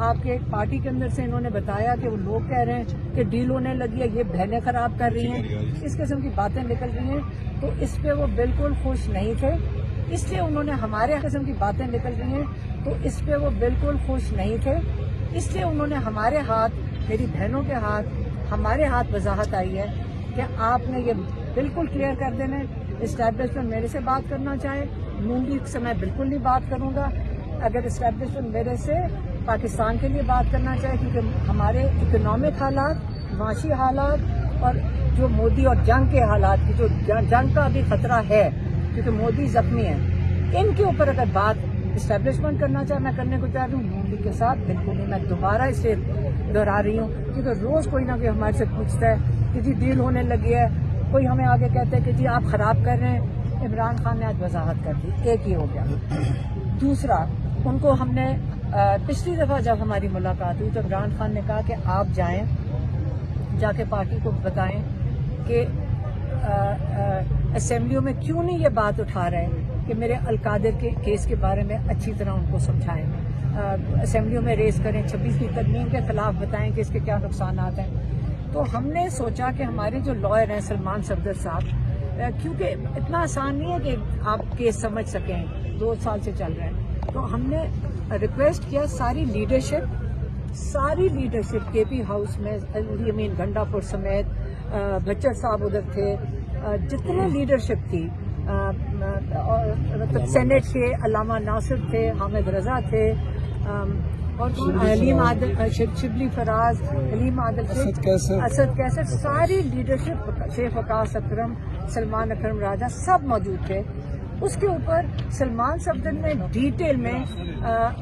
آپ کے پارٹی کے اندر سے انہوں نے بتایا کہ وہ لوگ کہہ رہے ہیں کہ ڈیل ہونے لگی ہے, یہ بہنیں خراب کر رہی ہیں, اس قسم کی باتیں نکل رہی ہیں, تو اس پہ وہ بالکل خوش نہیں تھے. اس لیے انہوں نے ہمارے قسم کی باتیں نکل رہی ہیں تو اس پہ وہ بالکل خوش نہیں تھے. اس لیے انہوں نے ہمارے ہاتھ, میری بہنوں کے ہاتھ, ہمارے ہاتھ وضاحت آئی ہے کہ آپ نے یہ بالکل کلیئر کر دینا ہے. اسٹیبلشمنٹ میرے سے بات کرنا چاہے, نون لیگ سے میں بالکل نہیں بات کروں گا. اگر اسٹیبلشمنٹ میرے سے پاکستان کے لیے بات کرنا چاہے, کیونکہ ہمارے اکنامک حالات, معاشی حالات اور جو مودی اور جنگ کے حالات کی, جو جنگ کا ابھی خطرہ ہے کیونکہ مودی زخمی ہے, ان کے اوپر اگر بات اسٹیبلشمنٹ کرنا چاہے میں کرنے کو چاہ رہی ہوں. نون لیگ کے ساتھ بالکل نہیں. میں دوبارہ اسے دہرا رہی ہوں کیونکہ روز کوئی نہ کوئی ہمارے سے پوچھتا ہے کہ جی ڈیل ہونے لگی ہے, کوئی ہمیں آگے کہتا ہے کہ جی آپ خراب کر رہے ہیں. عمران خان نے آج وضاحت کر دی, ایک ہی ہو گیا. دوسرا, ان کو ہم نے پچھلی دفعہ جب ہماری ملاقات ہوئی تو عمران خان نے کہا کہ آپ جائیں, جا کے پارٹی کو بتائیں کہ اسمبلیوں میں کیوں نہیں یہ بات اٹھا رہے کہ میرے القادر کے کیس کے بارے میں اچھی طرح ان کو سمجھائیں, اسمبلیوں میں ریز کریں, 26ویں ترمیم کے خلاف بتائیں کہ اس کے کیا نقصانات ہیں. تو ہم نے سوچا کہ ہمارے جو لائر ہیں سلمان صفدر صاحب, کیونکہ اتنا آسان نہیں ہے کہ آپ کیس سمجھ سکیں, 2 سال سے چل رہے ہیں, تو ہم نے ریکویسٹ کیا ساری لیڈرشپ کے پی ہاؤس میں, یمین گنڈا پور سمیت, بچر صاحب ادھر تھے, جتنے لیڈرشپ تھی, سینٹ کے علامہ ناصر تھے, حامد رضا تھے, اور حلیم عادل, شبلی فراز, حلیم عادل, اسد کیسر, ساری لیڈرشپ, شیخ وقاص اکرم, سلمان اکرم راجہ, سب موجود تھے. اس کے اوپر سلمان صفدر نے ڈیٹیل میں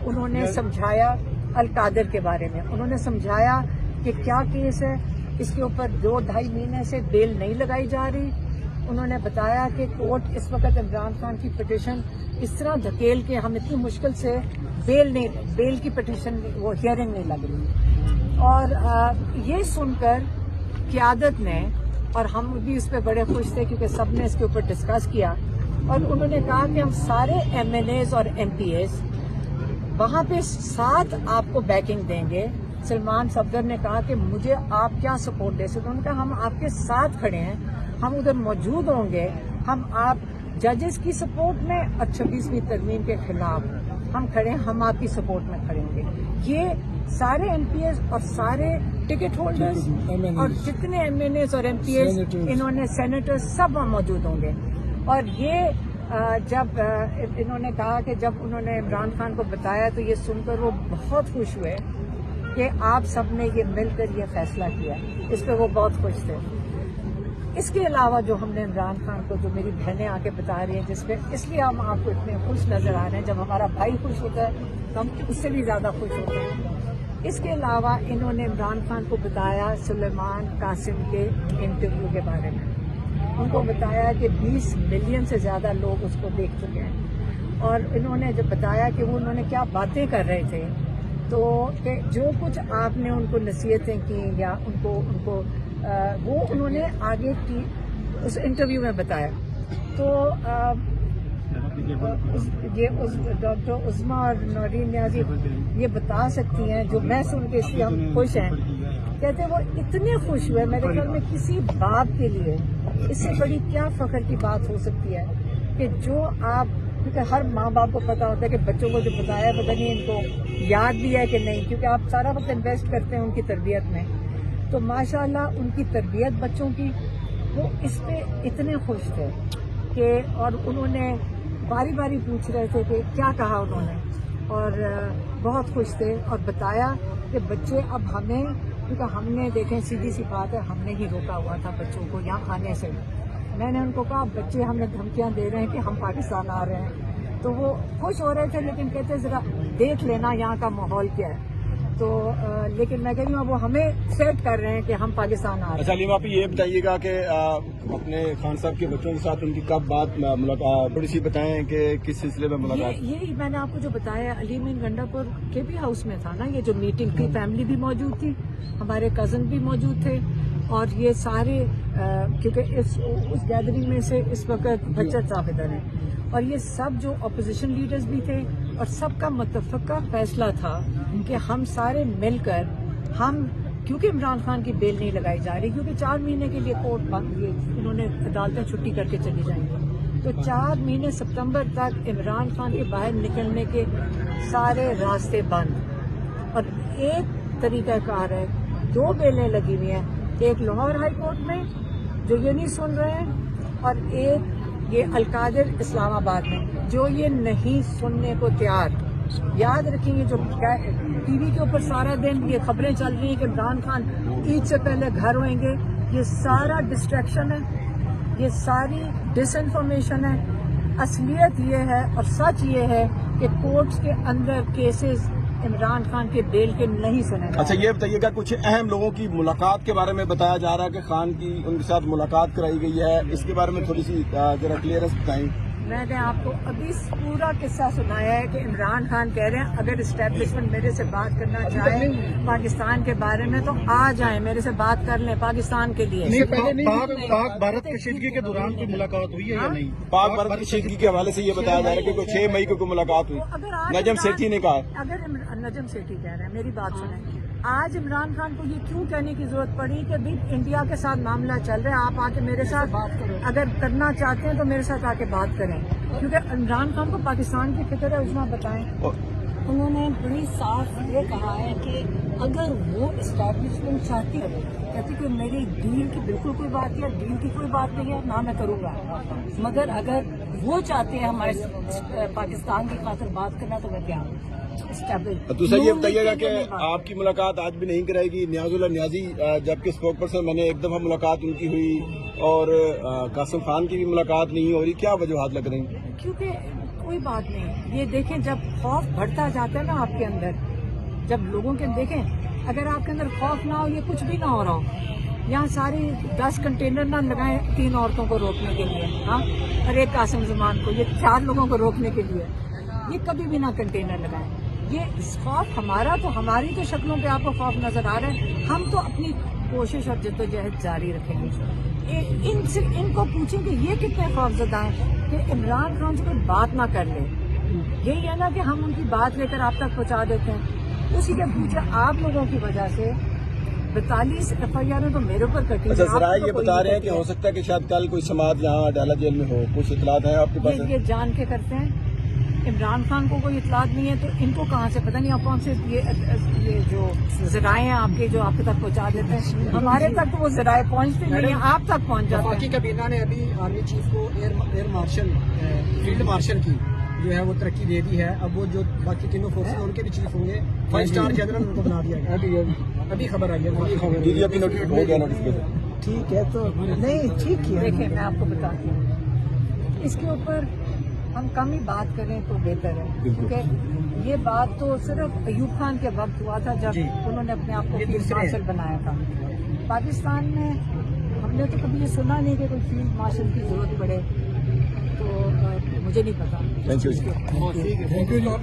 انہوں نے سمجھایا القادر کے بارے میں. انہوں نے سمجھایا کہ کیا کیس ہے, اس کے اوپر 2-2.5 مہینے سے بیل نہیں لگائی جا رہی. انہوں نے بتایا کہ کورٹ اس وقت عمران خان کی پٹیشن اس طرح دھکیل کے ہم اتنی مشکل سے بیل کی پٹیشن وہ ہیئرنگ نہیں لگ رہی. اور یہ سن کر قیادت نے, اور ہم بھی اس پہ بڑے خوش تھے کیونکہ سب نے اس کے اوپر ڈسکس کیا, اور انہوں نے کہا کہ ہم سارے ایم این ایز اور ایم پی ایز وہاں پہ ساتھ آپ کو بیکنگ دیں گے. سلمان صفدر نے کہا کہ مجھے آپ کیا سپورٹ دے سکتے. انہوں نے کہا ہم آپ کے ساتھ کھڑے ہیں, ہم ادھر موجود ہوں گے, ہم آپ ججز کی سپورٹ میں اور 26ویں ترمیم کے خلاف ہم کھڑے ہیں, ہم آپ کی سپورٹ میں کھڑے ہوں گے. یہ سارے ایم پی ایز اور سارے ٹکٹ ہولڈرز اور جتنے ایم این ایز اور ایم پی ایز, انہوں نے سینیٹر, سب موجود ہوں گے. اور یہ جب انہوں نے کہا کہ جب انہوں نے عمران خان کو بتایا تو یہ سن کر وہ بہت خوش ہوئے کہ آپ سب نے یہ مل کر یہ فیصلہ کیا. اس پہ وہ بہت خوش تھے. اس کے علاوہ جو ہم نے عمران خان کو, جو میری بہنیں آ کے بتا رہی ہیں, جس پہ اس لیے ہم آپ کو اتنے خوش نظر آ رہے ہیں, جب ہمارا بھائی خوش ہوتا ہے تو ہم اس سے بھی زیادہ خوش ہوتے ہیں. اس کے علاوہ انہوں نے عمران خان کو بتایا سلیمان قاسم کے انٹرویو کے بارے میں. ان کو بتایا کہ 20 ملین سے زیادہ لوگ اس کو دیکھ چکے ہیں, اور انہوں نے جب بتایا کہ انہوں نے کیا باتیں کر رہے تھے, تو کہ جو کچھ آپ نے ان کو نصیحتیں کی یا ان کو وہ انہوں نے آگے کی اس انٹرویو میں بتایا. تو یہ ڈاکٹر عظمیٰ اور نورین نیازی یہ بتا سکتی ہیں, جو میں سن کے اس لیے ہم خوش ہیں. کہتے وہ اتنے خوش ہوئے, میرے خیال میں کسی باپ کے لیے اس سے بڑی کیا فخر کی بات ہو سکتی ہے کہ جو آپ, کیونکہ ہر ماں باپ کو پتا ہوتا ہے کہ بچوں کو جو بتایا پتہ نہیں ان کو یاد بھی ہے کہ نہیں, کیونکہ آپ سارا وقت انویسٹ کرتے ہیں ان کی تربیت میں. تو ماشاءاللہ ان کی تربیت بچوں کی, وہ اس پہ اتنے خوش تھے کہ, اور انہوں نے باری باری پوچھ رہے تھے کہ کیا کہا انہوں نے, اور بہت خوش تھے. اور بتایا کہ بچے اب ہمیں, کیونکہ ہم نے دیکھیں سیدھی سی بات ہے, ہم نے ہی روکا ہوا تھا بچوں کو یہاں آنے سے. میں نے ان کو کہا بچے ہمیں دھمکیاں دے رہے ہیں کہ ہم پاکستان آ رہے ہیں, تو وہ خوش ہو رہے تھے, لیکن کہتے ذرا دیکھ لینا یہاں کا ماحول کیا ہے. تو لیکن میں کہہ رہی ہوں وہ ہمیں سیٹ کر رہے ہیں کہ ہم پاکستان آ رہے ہیں. اچھا علیم, آپ یہ بتائیے گا کہ اپنے خان صاحب کے بچوں کے ساتھ ان کی کب بات ملاقات, تھوڑی سی بتائیں کہ کس سلسلے میں ملاقات. یہی میں نے آپ کو جو بتایا, علیم گنڈا پور کے پی ہاؤس میں تھا نا یہ جو میٹنگ تھی, فیملی بھی موجود تھی, ہمارے کزن بھی موجود تھے, اور یہ سارے کیونکہ اس گیدرنگ میں سے اس وقت بچت صاحب ادھر ہیں, اور یہ سب جو اپوزیشن لیڈرز بھی تھے, اور سب کا متفقہ فیصلہ تھا کہ ہم سارے مل کر کیونکہ عمران خان کی بیل نہیں لگائی جا رہی، کیونکہ 4 مہینے کے لیے کورٹ بند، انہوں نے عدالتیں چھٹی کر کے چلی جائیں گی، تو 4 مہینے ستمبر تک عمران خان کے باہر نکلنے کے سارے راستے بند، اور ایک طریقہ کار ہے، 2 بیلیں لگی ہوئی ہیں، ایک لاہور ہائی کورٹ میں جو یہ نہیں سن رہے ہیں، اور ایک یہ القادر اسلام آباد میں جو یہ نہیں سننے کو تیار۔ یاد رکھیں گے جو ٹی وی کے اوپر سارا دن یہ خبریں چل رہی ہیں کہ عمران خان عید سے پہلے گھر ہوئیں گے، یہ سارا ڈسٹریکشن ہے، یہ ساری ڈس انفارمیشن ہے۔ اصلیت یہ ہے اور سچ یہ ہے کہ کورٹس کے اندر کیسز عمران خان کے بیل کے نہیں سنے گا۔ اچھا یہ بتائیے گا، کچھ اہم لوگوں کی ملاقات کے بارے میں بتایا جا رہا ہے کہ خان کی ان کے ساتھ ملاقات کرائی گئی ہے، اس کے بارے میں تھوڑی سی ذرا کلیئرنس بتائیں۔ میں نے آپ کو ابھی پورا قصہ سنایا ہے کہ عمران خان کہہ رہے ہیں اگر اسٹیبلشمنٹ میرے سے بات کرنا چاہے پاکستان کے بارے میں تو آ جائیں، میرے سے بات کر لیں پاکستان کے لیے۔ پاک بھارت کشیدگی کے دوران کوئی ملاقات ہوئی ہے یا نہیں؟ پاک بھارت کشیدگی کے حوالے سے یہ بتایا جا رہا ہے کہ کوئی 6 مئی کو کوئی ملاقات ہوئی، نجم سیٹھی نے کہا۔ اگر نجم سیٹھی کہہ رہے ہیں، میری بات سنیں، آج عمران خان کو یہ کیوں کہنے کی ضرورت پڑی کہ بھی انڈیا کے ساتھ معاملہ چل رہا ہے، آپ آ کے میرے ساتھ اگر کرنا چاہتے ہیں تو میرے ساتھ آ کے بات کریں، کیونکہ عمران خان کو پاکستان کی فکر ہے۔ عظمیٰ بتائیں۔ انہوں نے بڑی صاف یہ کہا ہے کہ اگر وہ اسٹیبلشمنٹ چاہتی ہے، کہتی کہ میری ڈیل کی بالکل کوئی بات نہیں ہے، ڈیل کی کوئی بات نہیں ہے، نہ میں کروں گا، مگر اگر وہ چاہتے ہیں ہمارے پاکستان کی خاطر بات کرنا تو میں کیا دوسرا یہ بتائیے گا کہ آپ کی ملاقات آج بھی نہیں کرائے گی نیاز اللہ نیازی، جبکہ اسپوک پرسن میں نے ایک دفعہ ملاقات ان کی ہوئی اور قاسم خان کی بھی ملاقات نہیں ہو رہی، کیا وجوہات لگ رہی ہیں؟ کیونکہ کوئی بات نہیں، یہ دیکھیں جب خوف بڑھتا جاتا ہے نا آپ کے اندر، جب لوگوں کے دیکھیں اگر آپ کے اندر خوف نہ ہو، یہ کچھ بھی نہ ہو رہا ہو، یہاں ساری 10 کنٹینر نہ لگائیں 3 عورتوں کو روکنے کے لیے، ہاں، اور ایک قاسم زمان کو، یہ 4 لوگوں کو روکنے کے لیے، یہ کبھی بھی نہ کنٹینر لگائیں۔ یہ خوف ہمارا تو ہماری تو شکلوں پہ آپ کو خوف نظر آ رہا ہے، ہم تو اپنی کوشش اور جدوجہد جاری رکھیں گے۔ ان کو پوچھیں کہ یہ کتنے خوفزدہ ہیں کہ عمران خان سے کوئی بات نہ کر لے، یہی ہے نا کہ ہم ان کی بات لے کر آپ تک پہنچا دیتے ہیں، اسی کے پوچھے آپ لوگوں کی وجہ سے 42 FIR تو میرے اوپر کٹی۔ اچھا ذرائع یہ بتا رہے ہیں کہ ہو سکتا ہے کہ شاید کل کوئی سماعت یہاں ڈالا جیل میں ہو، کچھ اطلاعات ہیں آپ کے پاس؟ یہ جان کے کرتے ہیں، عمران خان کو کوئی اطلاعات نہیں ہے تو ان کو کہاں سے پتہ نہیں، آپ کون سے یہ جو ذرائع ہیں آپ کے جو آپ کے تک پہنچا دیتے ہیں، ہمارے تک تو وہ ذرائع پہنچتے نہیں ہیں، آپ تک پہنچ جاتے ہیں۔ وفاقی کابینہ نے ابھی آرمی چیف کو ایئر مارشل فیلڈ مارشل کی جو ہے وہ ترقی دے دی ہے، اب وہ جو باقی تینوں فورسز ہیں ان کے بھی چیف ہوں گے، 5 اسٹار جنرل ان کو بنا دیا گیا، ابھی خبر آئی ہے۔ جی ابھی ہو گیا نوٹیفکیشن، ٹھیک ہے تو نہیں ٹھیک ہے، دیکھیں میں آپ کو بتاتی ہوں، اس کے اوپر ہم کم ہی بات کریں تو بہتر ہے، کیونکہ یہ بات تو صرف ایوب خان کے وقت ہوا تھا جب انہوں نے اپنے آپ کو فیلڈ مارشل بنایا تھا۔ پاکستان میں ہم نے تو کبھی یہ سنا نہیں کہ کوئی فیلڈ مارشل کی ضرورت پڑے، تو مجھے نہیں پتا۔ Thank you. Thank you.